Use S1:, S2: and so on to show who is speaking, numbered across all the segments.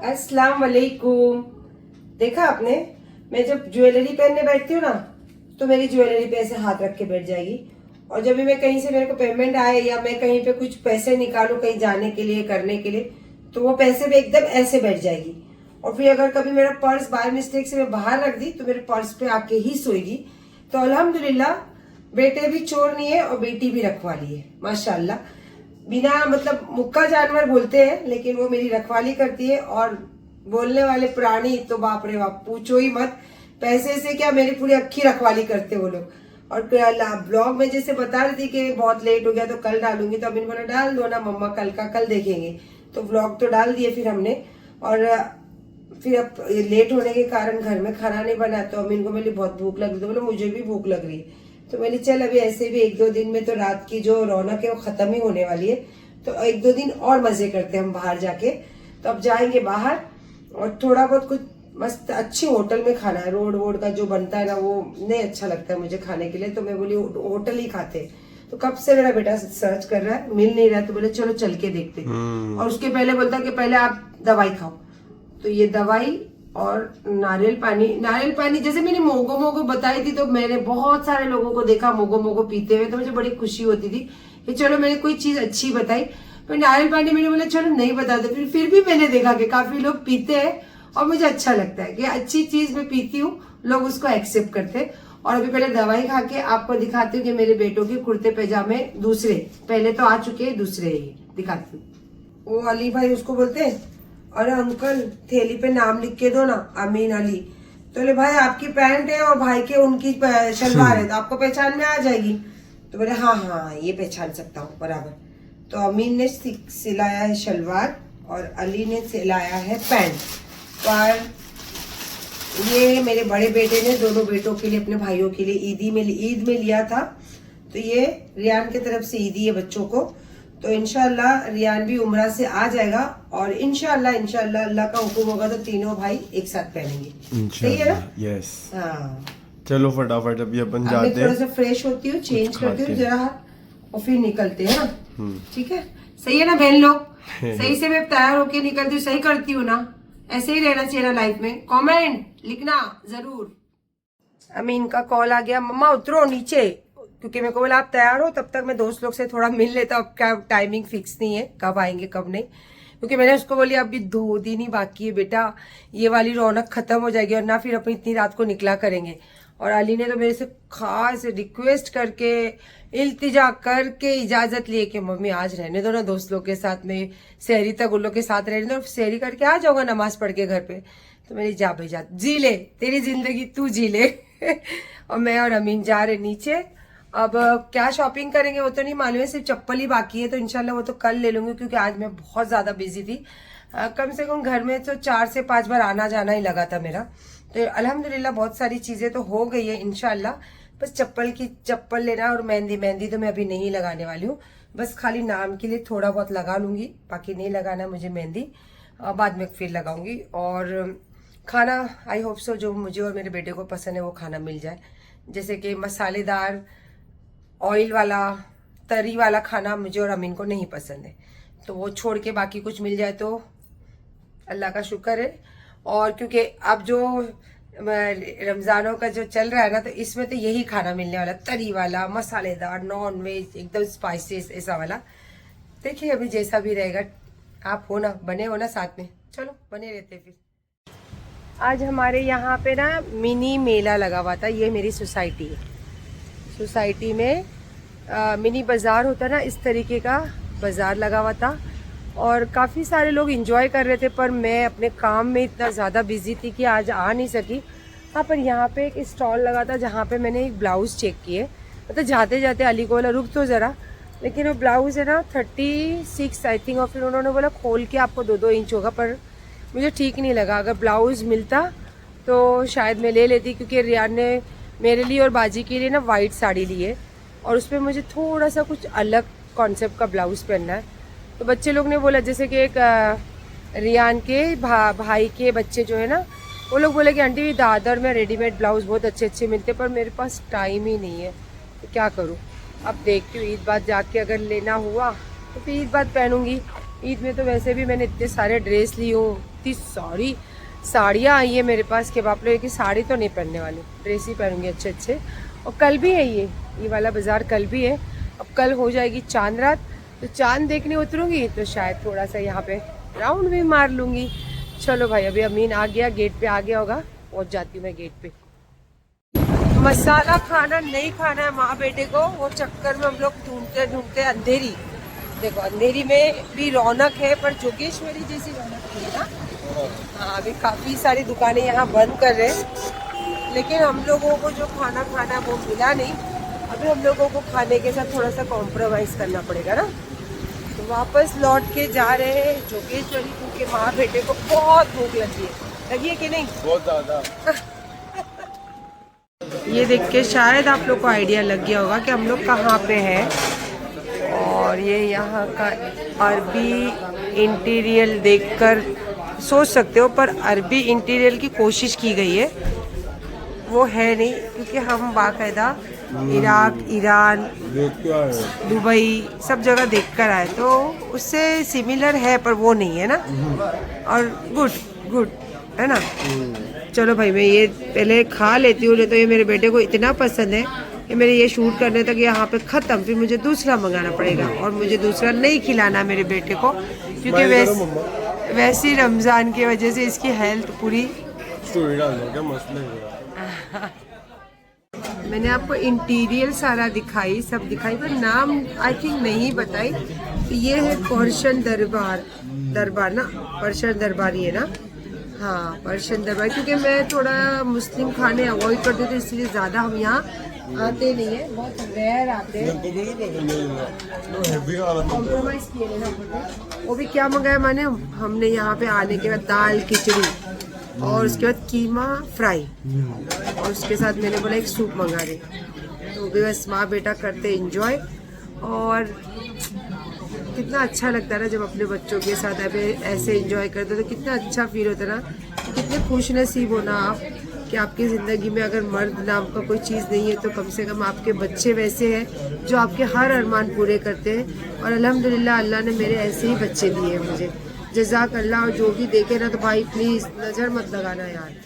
S1: अस्सलाम वालेकुम। देखा आपने, मैं जब ज्वेलरी पहनने बैठती हूँ ना तो मेरी ज्वेलरी पे ऐसे हाथ रख के बैठ जाएगी, और जब भी मैं कहीं से मेरे को पेमेंट आए या मैं कहीं पे कुछ पैसे निकालूं कहीं जाने के लिए करने के लिए, तो वो पैसे पे एकदम ऐसे बैठ जाएगी। और फिर अगर कभी मेरा पर्स बाय मिस्टेक से मैं बाहर रख दी तो मेरे पर्स पे आके ही सोएगी। तो अल्हम्दुलिल्लाह बेटे भी चोर नहीं है और बेटी भी रखवाली है माशाल्लाह। बिना मतलब मुक्का जानवर बोलते हैं लेकिन वो मेरी रखवाली करती है। और बोलने वाले प्राणी तो बाप रे बाप पूछो ही मत, पैसे से क्या मेरी पूरी अक्खी रखवाली करते वो लोग। और ब्लॉग में जैसे बता रही थी कि बहुत लेट हो गया तो कल डालूंगी, तो अभी बोला डाल दो ना मम्मा, कल का कल देखेंगे। तो व्लॉग तो डाल दिए फिर हमने, और फिर अब लेट होने के कारण घर में खाना नहीं बना, तो अमीन को मेरी बहुत भूख लग रही, तो बोले मुझे भी भूख लग रही है। तो मैंने चल अभी ऐसे भी 1-2 दिन में तो रात की जो रौनक है वो खत्म ही होने वाली है, तो 1-2 दिन और मजे करते हैं हम बाहर जाके। तो अब जाएंगे बाहर और थोड़ा बहुत कुछ मस्त अच्छी होटल में खाना है। रोड वोड का जो बनता है ना वो नहीं अच्छा लगता है मुझे खाने के लिए, तो मैं बोली होटल ही खाते हैं। तो कब से मेरा बेटा सर्च कर रहा है, मिल नहीं रहा, तो बोले चलो चल के देखते। और उसके पहले बोलता कि पहले आप दवाई खाओ। तो ये दवाई और नारियल पानी जैसे मैंने मोगो मोगो बताई थी, तो मैंने बहुत सारे लोगों को देखा मोगो मोगो पीते हुए, तो मुझे बड़ी खुशी होती थी कि चलो मैंने कोई चीज अच्छी बताई। पर नारियल पानी मैंने बोला चलो नहीं बताते, फिर भी मैंने देखा कि काफी लोग पीते हैं और मुझे अच्छा लगता है कि अच्छी चीज मैं पीती हूँ, लोग उसको एक्सेप्ट करते। और अभी पहले दवाई खा के आपको दिखाती हूँ कि मेरे बेटों के कुर्ते पैजामे दूसरे, पहले तो आ चुके हैं, दूसरे ही दिखाती हूँ। वो अली भाई उसको बोलते हैं, अरे अंकल थैली पे नाम लिख के दो ना, अमीन अली। तो बोले भाई आपकी पैंट है और भाई के उनकी शलवार है, तो आपको पहचान में आ जाएगी। तो बोले हाँ हाँ ये पहचान सकता हूँ बराबर। तो अमीन ने सिलाया है शलवार और अली ने सिलाया है पैंट। और ये मेरे बड़े बेटे ने दोनों बेटों के लिए, अपने भाइयों के लिए ईद में लिया था। तो ये रियान की तरफ से ईदी है बच्चों को। तो इंशाल्लाह रियान भी उम्रा से आ जाएगा और इंशाल्लाह अल्लाह का हुक्म होगा तो तीनों भाई एक साथ पहनेंगे। सही है ना?
S2: यस।
S1: हाँ
S2: चलो फटाफट अभी अपन जाते हैं,
S1: थोड़ा सा फ्रेश होती हूँ, चेंज करती हूँ जरा और फिर निकलते हैं ना। ठीक है, सही है ना बहन लोग? सही से मैं तैयार होके निकलती हूँ, सही करती हूँ ना? ऐसे ही रहना चाहिए ना लाइफ में। कमेंट लिखना जरूर। अमीन का कॉल आ गया, मम्मा उतरो नीचे, क्योंकि मेरे को बोला आप तैयार हो तब तक मैं दोस्त लोग से थोड़ा मिल लेता हूँ। अब क्या टाइमिंग फिक्स नहीं है कब आएंगे कब नहीं, क्योंकि मैंने उसको बोली अभी 2 दिन ही बाकी है बेटा, ये वाली रौनक खत्म हो जाएगी और ना फिर अपन इतनी रात को निकला करेंगे। और अली ने तो मेरे से खास रिक्वेस्ट करके इल्तिजा करके इजाजत लिए कि मम्मी आज रहने दो ना दोस्त लोग के साथ में, शहरी तक उन लोग के साथ रहने दो, शहरी करके आ जाऊंगा नमाज पढ़ के घर पे। तो मेरी जा भाई जा, जी ले तेरी जिंदगी तू जी ले। और मैं और अमीन जा रहे नीचे। अब क्या शॉपिंग करेंगे वो तो नहीं मालूम है, सिर्फ चप्पल ही बाकी है, तो इंशाल्लाह वो तो कल ले लूंगी, क्योंकि आज मैं बहुत ज्यादा बिजी थी। कम से कम घर में तो 4 से 5 बार आना जाना ही लगा था मेरा। तो अल्हम्दुलिल्लाह बहुत सारी चीजें तो हो गई है इंशाल्लाह। बस चप्पल लेना, और मेहंदी तो मैं अभी नहीं लगाने वाली हूँ, बस खाली नाम के लिए थोड़ा बहुत लगा लूंगी, बाकी नहीं लगाना मुझे मेहंदी, बाद में फिर लगाऊंगी। और खाना आई होप सो जो मुझे और मेरे बेटे को पसंद है वो खाना मिल जाए, जैसे कि मसालेदार ऑयल वाला तरी वाला खाना मुझे और अमीन को नहीं पसंद है, तो वो छोड़ के बाकी कुछ मिल जाए तो अल्लाह का शुक्र है। और क्योंकि अब जो रमजानों का जो चल रहा है ना, तो इसमें तो यही खाना मिलने वाला, तरी वाला मसालेदार नॉन वेज एकदम स्पाइसेस ऐसा वाला। देखिए अभी जैसा भी रहेगा, आप हो ना, बने हो ना साथ में, चलो बने रहते फिर। आज हमारे यहाँ पे ना मिनी मेला लगा हुआ था, ये मेरी सोसाइटी है, सोसाइटी में मिनी बाज़ार होता ना, इस तरीके का बाज़ार लगा हुआ था और काफ़ी सारे लोग एंजॉय कर रहे थे, पर मैं अपने काम में इतना ज़्यादा बिजी थी कि आज आ नहीं सकी। हाँ, पर यहाँ पे एक स्टॉल लगा था जहाँ पे मैंने एक ब्लाउज़ चेक किए, मतलब जाते जाते अली को बोला रुक तो ज़रा, लेकिन वो ब्लाउज़ है ना 36 आई थिंक, और फिर उन्होंने बोला खोल के आपको 2-2 इंच होगा, पर मुझे ठीक नहीं लगा। अगर ब्लाउज़ मिलता तो शायद मैं ले लेती, क्योंकि रियान ने मेरे लिए और बाजी के लिए ना वाइट साड़ी ली है और उसमें मुझे थोड़ा सा कुछ अलग कॉन्सेप्ट का ब्लाउज़ पहनना है। तो बच्चे लोग ने बोला, जैसे कि एक रियान के भाई के बच्चे जो है ना, वो लोग बोले कि आंटी दादर में रेडीमेड ब्लाउज़ बहुत अच्छे अच्छे मिलते, पर मेरे पास टाइम ही नहीं है, तो क्या करूँ। अब देखती हूँ ईद बाद जाके अगर लेना हुआ तो फिर ईद बाद पहनूंगी। ईद में तो वैसे भी मैंने इतने सारे ड्रेस ली हूँ, इतनी सारी साड़ियाँ आई है मेरे पास कि बाप रे, कि साड़ी तो नहीं पहनने वाली, ड्रेस ही पहनूंगी अच्छे अच्छे। और कल भी है ये वाला बाज़ार कल भी है। अब कल हो जाएगी चांद रात, तो चांद देखने उतरूंगी तो शायद थोड़ा सा यहाँ पे राउंड भी मार लूँगी। चलो भाई, अभी अमीन आ गया, गेट पे आ गया होगा, पहुँच जाती हूँ मैं गेट पे। मसाला खाना नहीं खाना है माँ बेटे को, वो चक्कर में हम लोग ढूंढते ढूंढते अंधेरी। देखो अंधेरी में भी रौनक है, पर जोगेश्वरी जैसी रौनक नहीं है ना। हाँ, अभी काफ़ी सारी दुकानें यहाँ बंद कर रहे हैं, लेकिन हम लोगों को जो खाना खाना वो मिला नहीं। अभी हम लोगों को खाने के साथ थोड़ा सा कॉम्प्रोमाइज़ करना पड़ेगा ना। तो वापस लौट के जा रहे हैं जोगेश्वरी, क्योंकि माँ बेटे को बहुत भूख लगी है कि नहीं?
S2: बहुत ज़्यादा।
S1: ये देख के शायद आप लोग को आइडिया लग गया होगा कि हम लोग कहाँ पे हैं। और ये यहाँ का अरबी इंटीरियर देखकर सोच सकते हो, पर अरबी इंटीरियर की कोशिश की गई है, वो है नहीं, क्योंकि हम बाकायदा इराक, ईरान, दुबई सब जगह देखकर आए, तो उससे सिमिलर है पर वो नहीं है ना। और गुड है ना। चलो भाई, मैं ये पहले खा लेती हूँ, तो ये मेरे बेटे को इतना पसंद है कि मेरे ये शूट करने तक यहाँ पे ख़त्म, फिर मुझे दूसरा मंगाना पड़ेगा। और मुझे दूसरा नहीं खिलाना मेरे बेटे को, क्योंकि वैसी रमज़ान की वजह से इसकी हेल्थ पूरी। मैंने आपको इंटीरियर सारा दिखाई, सब दिखाई, पर नाम आई थिंक नहीं बताई। तो ये है पर्शियन दरबार ना, पर्शियन दरबार ये ना। हाँ, पर्शियन दरबार, क्योंकि मैं थोड़ा मुस्लिम खाने अवॉइड करती हूँ, तो इसलिए ज़्यादा हम यहाँ आते नहीं है, बहुत रेयर आते हैं। कॉम्प्रोमाइज़ किए लेना। वो भी क्या मंगाया मैंने, हमने यहाँ पे आने के बाद दाल खिचड़ी और उसके बाद कीमा फ्राई, और उसके साथ मैंने बोला एक सूप मंगा दे। तो भी बस माँ बेटा करते एंजॉय। और कितना अच्छा लगता है ना जब अपने बच्चों के साथ ऐसे एंजॉय करते हो, तो कितना अच्छा फील होता है ना। कितने खुश नसीब हो ना आप कि आपकी ज़िंदगी में अगर मर्द नाम का कोई चीज़ नहीं है, तो कम से कम आपके बच्चे वैसे हैं जो आपके हर अरमान पूरे करते हैं। और अल्हम्दुलिल्लाह अल्लाह ने मेरे ऐसे ही बच्चे दिए हैं मुझे। जज़ाक अल्लाह। और जो भी देखे ना, तो भाई प्लीज़ नज़र मत लगाना यार।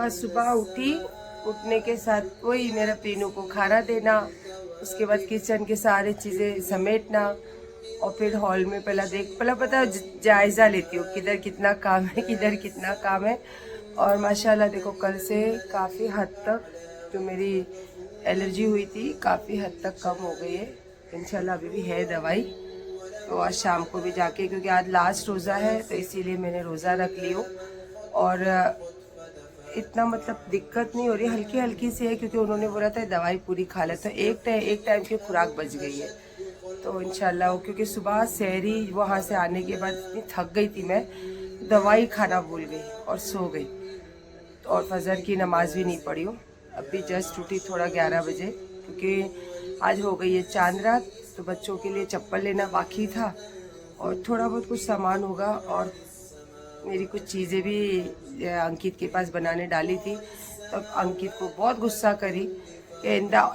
S1: सुबह उठी, उठने के साथ वही मेरा पीनू को खाना देना, उसके बाद किचन के सारे चीज़ें समेटना, और फिर हॉल में पहला पता जायज़ा लेती हूँ किधर कितना काम है, किधर कितना काम है। और माशाल्लाह देखो कल से काफ़ी हद तक जो मेरी एलर्जी हुई थी काफ़ी हद तक कम हो गई है। इंशाल्लाह अभी भी है दवाई, तो आज शाम को भी जाके, क्योंकि आज लास्ट रोज़ा है तो इसीलिए मैंने रोज़ा रख ली हूँ। और इतना मतलब दिक्कत नहीं हो रही, हल्की हल्की सी है, क्योंकि उन्होंने बोला था दवाई पूरी खा ले, तो एक टाइम की खुराक बच गई है। तो इंशाल्लाह, क्योंकि सुबह सहरी वहाँ से आने के बाद इतनी थक गई थी मैं, दवाई खाना भूल गई और सो गई। और फजर की नमाज भी नहीं पढ़ी हूँ, अभी जस्ट उठी थोड़ा 11 बजे, क्योंकि आज हो गई है चांद रात, तो बच्चों के लिए चप्पल लेना बाकी था और थोड़ा बहुत कुछ सामान होगा। और मेरी कुछ चीज़ें भी अंकित के पास बनाने डाली थी, तब अंकित को बहुत गुस्सा करी कि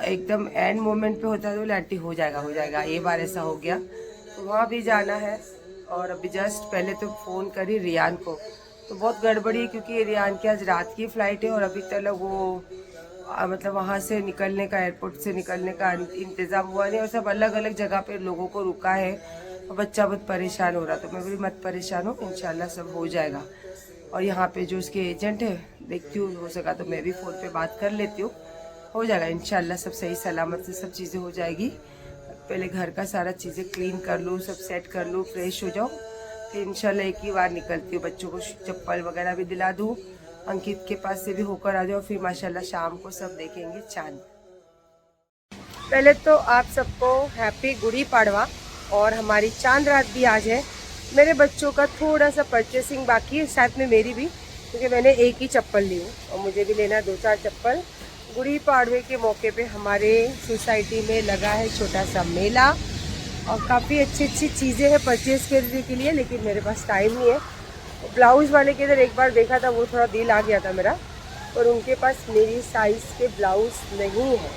S1: एकदम एंड मोमेंट पे होता है तो आंटी हो जाएगा। ये बार ऐसा हो गया, तो वहाँ भी जाना है। और अभी जस्ट पहले तो फ़ोन करी रियान को, तो बहुत गड़बड़ी है, क्योंकि रियान की आज रात की फ़्लाइट है और अभी तक वो मतलब वहाँ से निकलने का, एयरपोर्ट से निकलने का इंतज़ाम हुआ नहीं और सब अलग अलग जगह पे लोगों को रुका है और बच्चा बहुत परेशान हो रहा। तो मैं बोली मत परेशान हो, इंशाल्लाह सब हो जाएगा। और यहाँ पे जो उसके एजेंट है, देखती हूँ हो सका तो मैं भी फ़ोन पे बात कर लेती हूँ, हो जाएगा इंशाल्लाह, सब सही सलामत से सब चीज़ें हो जाएगी। पहले घर का सारा चीज़ें क्लीन कर लूँ, सब सेट कर लूँ, फ्रेश हो जाऊँ, फिर इंशाल्लाह एक ही बार निकलती हूँ। बच्चों को चप्पल वगैरह भी दिला दूँ, अंकित के पास से भी होकर आ जाओ, फिर माशाल्लाह शाम को सब देखेंगे चांद। पहले तो आप सबको हैप्पी गुड़ी पाड़वा, और हमारी चांद रात भी आज है। मेरे बच्चों का थोड़ा सा परचेसिंग बाकी है, साथ में मेरी भी, क्योंकि मैंने एक ही चप्पल ली है और मुझे भी लेना 2-4 चप्पल। गुड़ी पाड़वे के मौके पे हमारे सोसाइटी में लगा है छोटा सा मेला और काफ़ी अच्छी अच्छी चीज़ें हैं परचेज़ करने के लिए, लेकिन मेरे पास टाइम नहीं है। ब्लाउज़ वाले के इधर एक बार देखा था, वो थोड़ा दिल आ गया था मेरा, और उनके पास मेरी साइज़ के ब्लाउज़ नहीं है,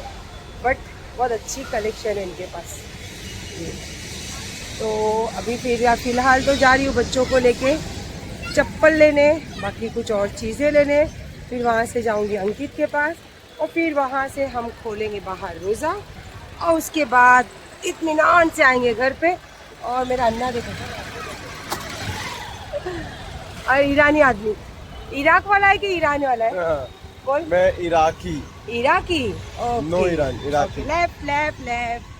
S1: बट बहुत अच्छी कलेक्शन है इनके पास। तो अभी फिर फ़िलहाल तो जा रही हूँ बच्चों को लेके चप्पल लेने, बाकी कुछ और चीज़ें लेने, फिर वहाँ से जाऊँगी अंकित के पास और फिर वहाँ से हम खोलेंगे बाहर रोज़ा और उसके बाद इत्मीनान से आएंगे घर पे। और मेरा अन्ना देखो, और ईरानी आदमी, इराक वाला है कि ईरान वाला है? बोल।
S2: मैं Iraqi.
S1: Iraqi?
S2: No Iran, Iraqi.
S1: Left left left.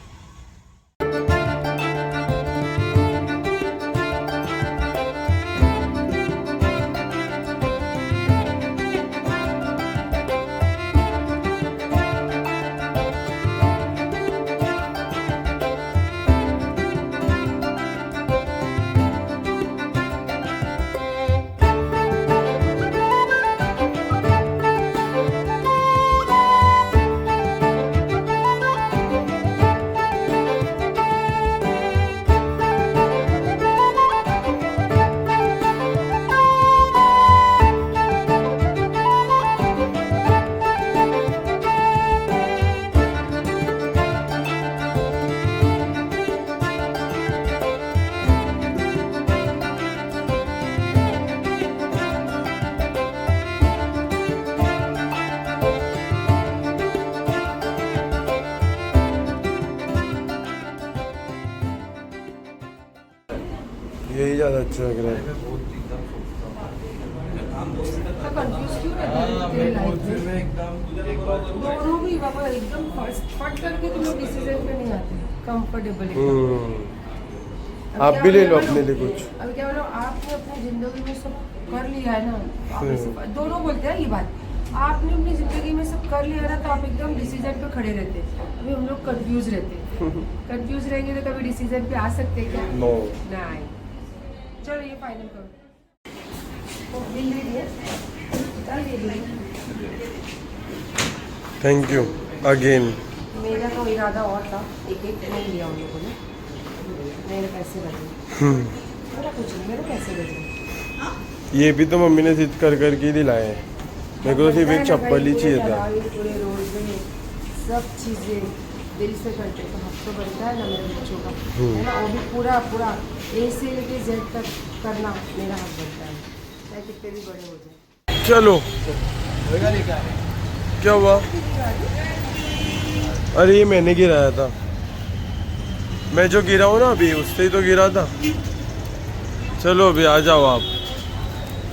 S2: यही ज़्यादा अच्छा लग रहा है।
S1: दोनों भी बाबा एकदम फट करके तुम लोग डिसीजन पे नहीं आते, कंफर्टेबल है।
S2: आप भी ले लो अपने लिए कुछ।
S1: अब क्या बोलो, आपने अपनी जिंदगी में सब कर लिया है ना, दोनों बोलते हैं ये बात, आपने अपनी जिंदगी में सब कर लिया ना, तो आप एकदम डिसीजन पे खड़े रहते। अभी हम लोग कंफ्यूज रहते, कंफ्यूज रहेंगे तो कभी डिसीजन पे आ सकते क्या?
S2: नो
S1: नहीं। चलो ये फाइनल करो।
S2: Thank you again.
S1: मेरा तो इरादा और था, एक नहीं लिया उन लोगों ने, मेरे पैसे बचे। मेरा कुछ नहीं, मेरे पैसे बचे।
S2: ये भी तो मम्मी ने जिद कर करके दिलाए हैं, मेरे को तो सिर्फ एक चप्पल ही चाहिए था।
S1: पूरे रोज में सब चीज़ें दिल से करते तो हक तो बनता है ना मेरे बच्चों का, है ना, वो भी पूरा पूरा ए से लेके जेड तक करना मेरा हक बनता है, चाहे कितने भी बड़े हो जाए।
S2: चलो क्या हुआ? अरे ये मैंने गिराया था, मैं जो गिरा हूँ ना अभी उससे ही तो गिरा था। चलो अभी आ जाओ आप,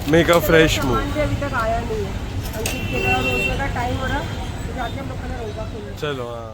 S2: मेक अ फ्रेश मूव।
S1: अभी तक आया नहीं है, अंकित के रोज़ का टाइम हो रहा, तो जाके हम लोग का रोज़ा खोलना।
S2: चलो हाँ।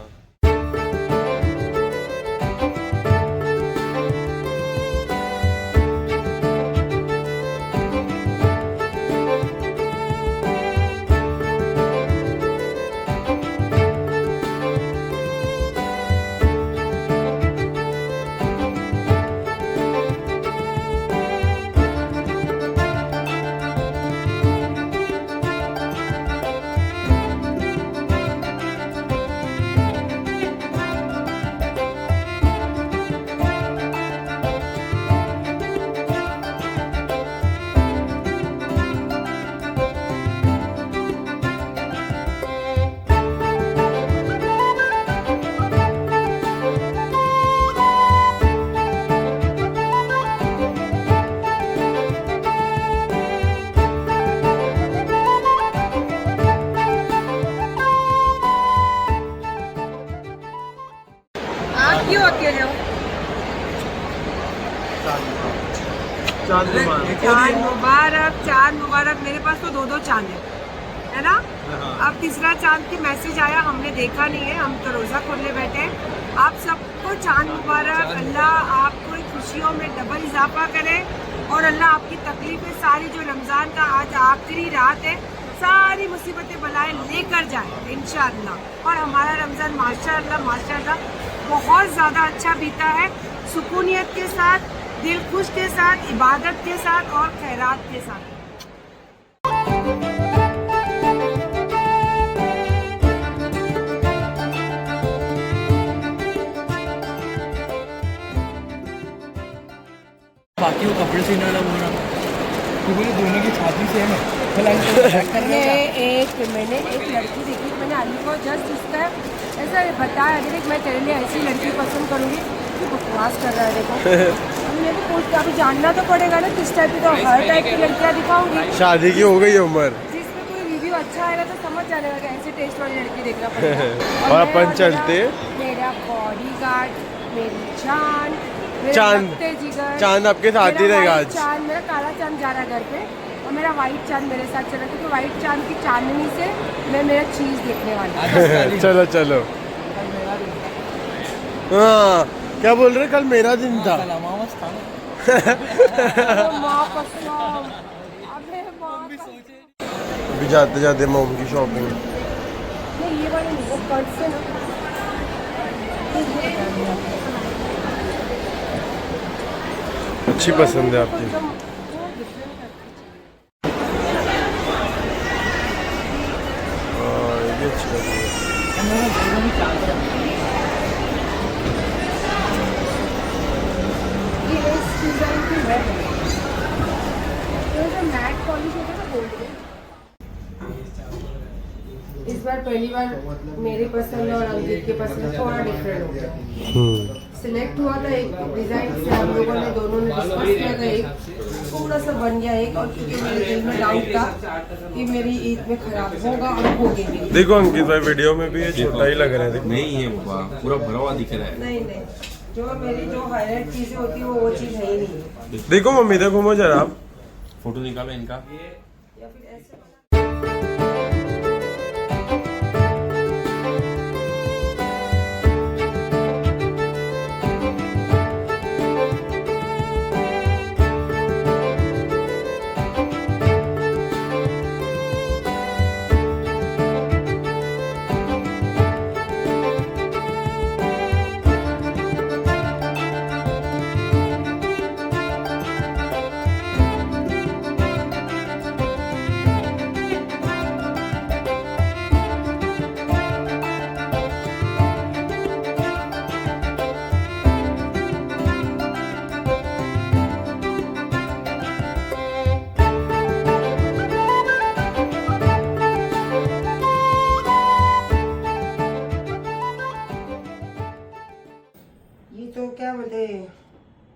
S1: क्यों अकेले हो?
S2: चांद
S1: मुबारक। मेरे पास तो 2 चांद है ना। अब तीसरा चांद की मैसेज आया, हमने देखा नहीं है, हम तो रोजा खोलने बैठे हैं। आप सबको चांद मुबारक। अल्लाह आपको खुशियों में डबल इजाफा करे और अल्लाह आपकी तकलीफें सारी जो रमज़ान का आज आखिरी रात है, सारी मुसीबतें बलाएं लेकर जाए इंशाअल्लाह। और हमारा रमज़ान माशाअल्लाह बहुत ज़्यादा अच्छा बीता है, सुकूनियत के साथ, दिल खुश के साथ, इबादत के साथ और खैरात के साथ।
S3: बाकी वो कपड़े सीने वाला बोल रहा तो बोले दोनों की छाती सेम है।
S1: मैंने एक लड़की देखी, मैंने अली को जस्ट उसका ऐसा बताया, अरे मैं तेरे लिए ऐसी लड़की पसंद करूँगी, तो बकवास कर रहा है। देखो मेरे को अभी जानना तो पड़ेगा ना किस टाइप की, तो हर टाइप की लड़कियाँ दिखाऊंगी।
S2: शादी की हो गई है उम्र,
S1: जिसमें कोई रिव्यू अच्छा आएगा तो समझ जाने लगा ऐसे टेस्ट वाली लड़की देखना पड़ेगा।
S2: और अपन चलते
S1: मेरा बॉडीगार्ड, मेरी जान,
S2: चांद आपके साथ ही रहेगा आज।
S1: चांद मेरा काला चांद जा रहा है घर पे और मेरा वाइट चांद मेरे साथ चला, क्योंकि वाइट चांद की चांदनी से मैं मेरा चीज देखने वाली हूँ।
S2: चलो चलो। हाँ क्या बोल रहे, कल मेरा दिन था। अभी जाते जाते मोम की शॉपिंग।
S1: नहीं ये वाले नहीं, वो कर्ट से ना
S2: अच्छी पसंद है आपकी। ये अच्छी लग रही
S1: मैट पॉलिश होता है ना गोल्ड के। इस बार पहली बार मेरी पसंद और अंकित की पसंद थोड़ा डिफरेंट हो गया। सिलेक्ट हुआ था एक डिजाइन से, हम लोगों ने दोनों ने डिस्कस किया था, एक थोड़ा सा बन गया एक, और क्योंकि मेरे दिल में डाउट था कि मेरी ईद में खराब होगा और हो गई।
S2: देखो अंकित भाई वीडियो में भी ये छोटा ही लग रहा है। देखो
S3: नहीं है बाबा, पूरा भरा हुआ दिख रहा है।
S1: नहीं जो मेरी जो हाईलाइट चीजें होती है वो चीज है ही नहीं।
S2: देखो मम्मी इधर घूमो जरा आप,
S3: फोटो निकालो इनका।
S1: या फिर ऐसे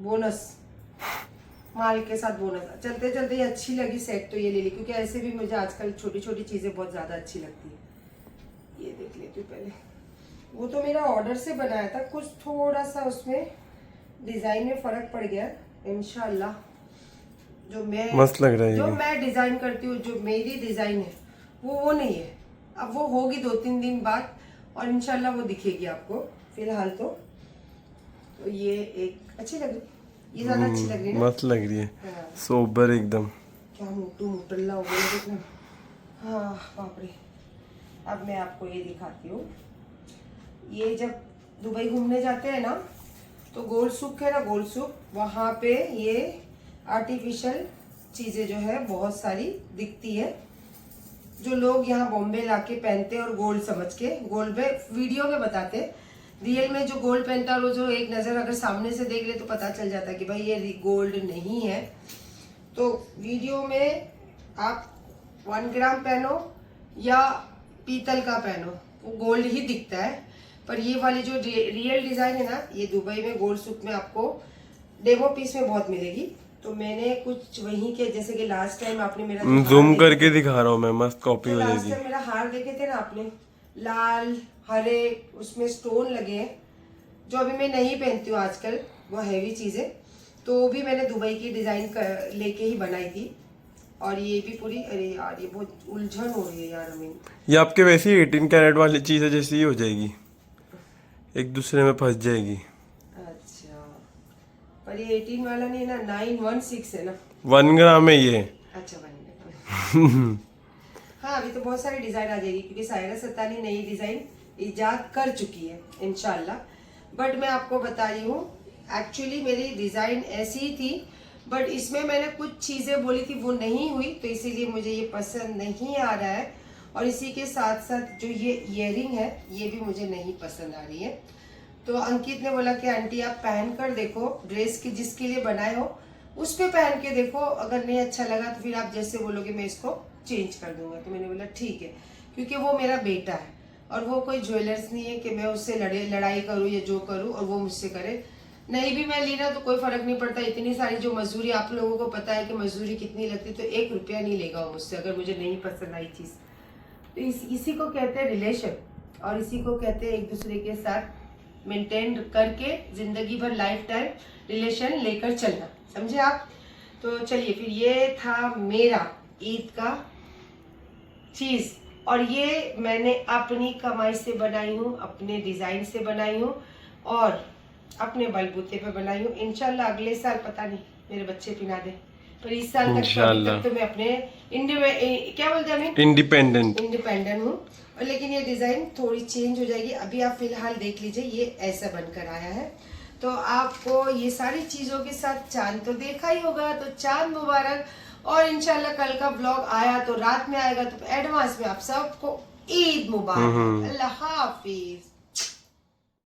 S1: बोनस माल के साथ बोनस। चलते चलते ये अच्छी लगी सेट तो ये ले ली, क्योंकि ऐसे भी मुझे आजकल छोटी छोटी चीजें बहुत ज्यादा अच्छी लगती है। ये देख लेती हूँ पहले। वो तो मेरा ऑर्डर से बनाया था, कुछ थोड़ा सा उसमें डिजाइन में फर्क पड़ गया। इंशाल्लाह जो मैं
S2: मस्त लग रहा है,
S1: जो मैं डिजाइन करती हूँ, जो मेरी डिजाइन है वो नहीं है। अब वो होगी 2-3 दिन बाद और इंशाल्लाह वो दिखेगी आपको। फिलहाल तो ये एक अच्छी लग रही, ये ज्यादा अच्छी लग रही है,
S2: मस्त लग रही है। सोबर एकदम,
S1: क्या मोटू मोटल्ला हो गया देखना। हाँ बाप रे। अब मैं आपको ये दिखाती हूँ। ये जब दुबई घूमने जाते हैं ना, तो गोल सूक है ना, गोल सूक, वहाँ पे ये आर्टिफिशियल चीजें जो है बहुत सारी दिखती है, जो लोग यहाँ बॉम्बे लाके पहनते हैं और गोल्ड समझ के, गोल्ड पे वीडियो में बताते हैं। रियल में जो गोल्ड पहनता है वो जो एक नज़र अगर सामने से देख ले तो पता चल जाता है कि भाई ये गोल्ड नहीं है। तो वीडियो में आप 1 ग्राम पहनो या पीतल का पहनो, वो गोल्ड ही दिखता है। पर ये वाली जो रियल डिज़ाइन है ना, ये दुबई में गोल्ड सूक में आपको डेमो पीस में बहुत मिलेगी। तो मैंने कुछ वहीं के, जैसे कि लास्ट टाइम आपने मेरा
S2: जूम करके दिखा रहा हूँ मैं, मस्त कॉपी हो जाएगी।
S1: लास्ट टाइम मेरा हार देखे थे ना आपने, लाल हरे उसमें स्टोन लगे हैं, जो अभी मैं नहीं पहनती हूँ आजकल, वो हैवी चीजें, तो वो भी मैंने दुबई की डिजाइन लेके ही बनाई थी। और ये भी पूरी, अरे यार ये बहुत उलझन हो रही है यार अमीन।
S2: ये आपके वैसे ही 18 कैरेट वाली चीज़ है जैसी ही हो जाएगी, एक दूसरे में फंस जाएगी।
S1: अच्छा, पर ये 18 वाला नहीं है ना, 916 है ना।
S2: 1 ग्राम है ये।
S1: अच्छा बन हाँ, अभी तो बहुत सारी डिजाइन आ जाएगी क्योंकि सायरा सत्तानी नई डिजाइन इजाद कर चुकी है इंशाल्लाह। बट मैं आपको बता रही हूँ, एक्चुअली मेरी डिजाइन ऐसी ही थी, बट इसमें मैंने कुछ चीजें बोली थी वो नहीं हुई, तो इसीलिए मुझे ये पसंद नहीं आ रहा है। और इसी के साथ साथ जो ये इयरिंग है ये भी मुझे नहीं पसंद आ रही है। तो अंकित ने बोला कि आंटी आप पहन कर देखो, ड्रेस की जिसके लिए बनाए हो उस पे पहन के देखो, अगर नहीं अच्छा लगा तो फिर आप जैसे बोलोगे मैं इसको चेंज कर दूंगा। तो मैंने बोला ठीक है, क्योंकि वो मेरा बेटा है और वो कोई ज्वेलर्स नहीं है कि मैं उससे लड़ाई करूँ या जो करूँ और वो मुझसे करे। नहीं भी मैं ली ना तो कोई फर्क नहीं पड़ता, इतनी सारी जो मजदूरी, आप लोगों को पता है कि मजदूरी कितनी लगती, तो 1 रुपया नहीं लेगा वो मुझसे अगर मुझे नहीं पसंद आई चीज। तो इसी को कहते हैं रिलेशन, और इसी को कहते हैं एक दूसरे के साथ मेंटेन करके जिंदगी भर लाइफ टाइम रिलेशन लेकर चलना, समझे आप। तो चलिए फिर, ये था मेरा ईद का चीज, और ये मैंने अपनी कमाई से बनाई हूँ, अपने डिजाइन से बनाई हूँ और अपने बलबूते पे बनाई हूँ। इंशाल्लाह अगले साल पता नहीं मेरे बच्चे पिना दे, पर इस साल तक तो मैं अपने क्या बोलते हैं इंडिपेंडेंट हूँ। और लेकिन ये डिजाइन थोड़ी चेंज हो जाएगी, अभी आप फिलहाल देख लीजिए ये ऐसा बनकर आया है। तो आपको ये सारी चीजों के साथ चांद तो देखा ही होगा, तो चांद मुबारक। और इंशाल्लाह कल का व्लॉग आया तो रात में आएगा, तो एडवांस में आप सबको ईद मुबारक। अल्लाह हाफिज।